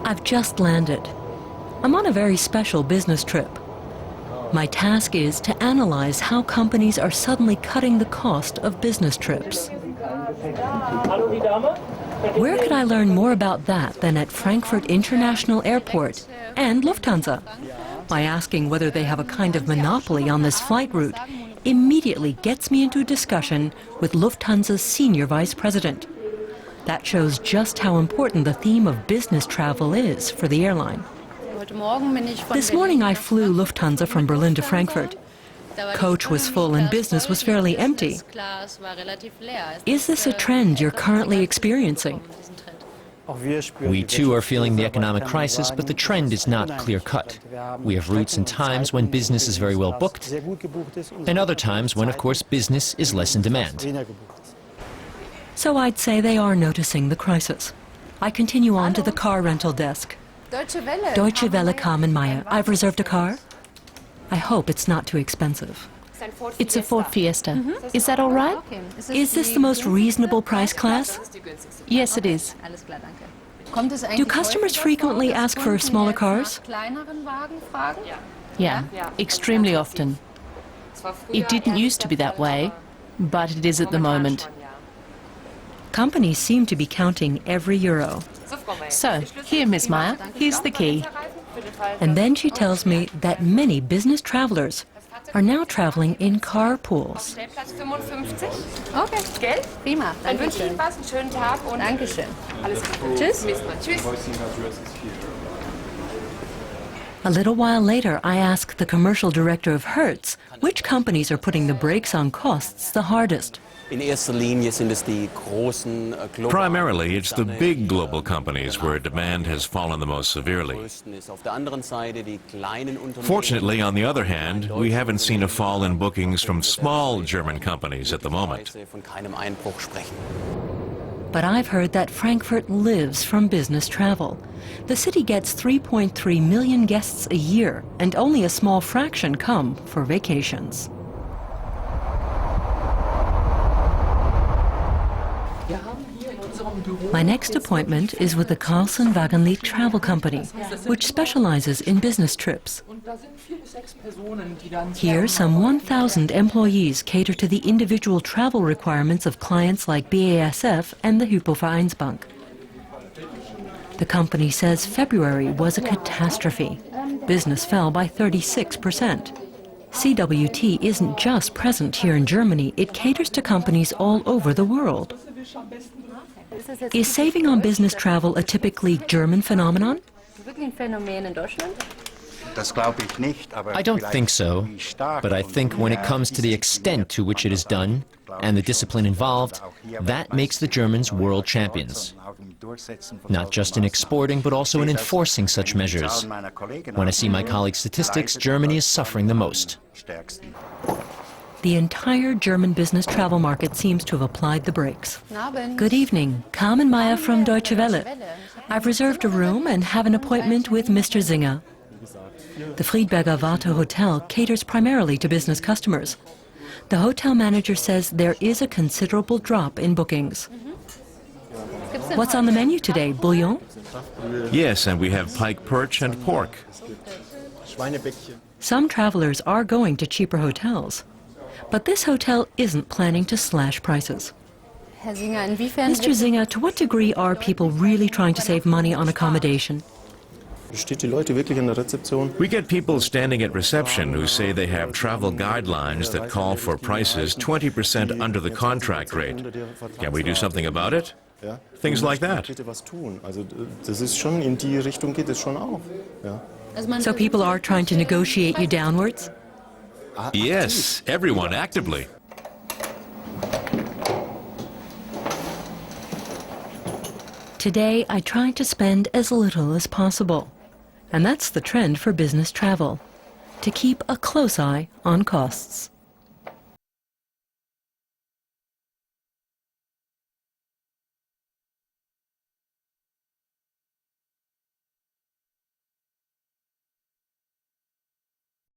I've just landed. I'm on a very special business trip. My task is to analyze how companies are suddenly cutting the cost of business trips. Where could I learn more about that than at Frankfurt International Airport and Lufthansa? By asking whether they have a kind of monopoly on this flight route immediately gets me into a discussion with Lufthansa's senior vice president. That shows just how important the theme of business travel is for the airline. This morning I flew Lufthansa from Berlin to Frankfurt. Coach was full and business was fairly empty. Is this a trend you're currently experiencing? We too are feeling the economic crisis, but the trend is not clear-cut. We have routes and times when business is very well booked, and other times when, of course, business is less in demand. So I'd say they are noticing the crisis. I continue on to the car rental desk. Deutsche Welle Carmen Meyer. I've reserved a car. I hope it's not too expensive. It's a Ford Fiesta. Is that all right? Is this the most reasonable price class? Yes, it is. Do customers frequently ask for smaller cars? Yeah, extremely often. It didn't used to be that way, but it is at the moment. Companies seem to be counting every euro. So, here, Ms. Meyer, here's the key. And then she tells me that many business travelers are now traveling in carpools. Okay, Geld? Prima. Dann wünsche ich Ihnen was, einen schönen Tag und Dankeschön. Alles Gute. Tschüss. Tschüss. A little while later, I ask the commercial director of Hertz which companies are putting the brakes on costs the hardest. Primarily, it's the big global companies where demand has fallen the most severely. Fortunately, on the other hand, we haven't seen a fall in bookings from small German companies at the moment. But I've heard that Frankfurt lives from business travel. The city gets 3.3 million guests a year, and only a small fraction come for vacations. My next appointment is with the Carlsen Wagenlit Travel Company, which specializes in business trips. Here, some 1,000 employees cater to the individual travel requirements of clients like BASF and the Hypovereinsbank. The company says February was a catastrophe. Business fell by 36%. CWT isn't just present here in Germany, it caters to companies all over the world. Is saving on business travel a typically German phenomenon? I don't think so, but I think when it comes to the extent to which it is done and the discipline involved, that makes the Germans world champions. Not just in exporting, but also in enforcing such measures. When I see my colleagues' statistics, Germany is suffering the most. The entire German business travel market seems to have applied the brakes. Good evening, Carmen Meyer from Deutsche Welle. I've reserved a room and have an appointment with Mr. Singer. The Friedberger Warte Hotel caters primarily to business customers. The hotel manager says there is a considerable drop in bookings. What's on the menu today? Bouillon? Yes, and we have pike perch and pork. Some travelers are going to cheaper hotels. But this hotel isn't planning to slash prices. Mr. Singer, to what degree are people really trying to save money on accommodation? We get people standing at reception who say they have travel guidelines that call for prices 20% under the contract rate. Can we do something about it? Things like that. So people are trying to negotiate you downwards? Yes, everyone actively. Today, I try to spend as little as possible. And that's the trend for business travel, to keep a close eye on costs.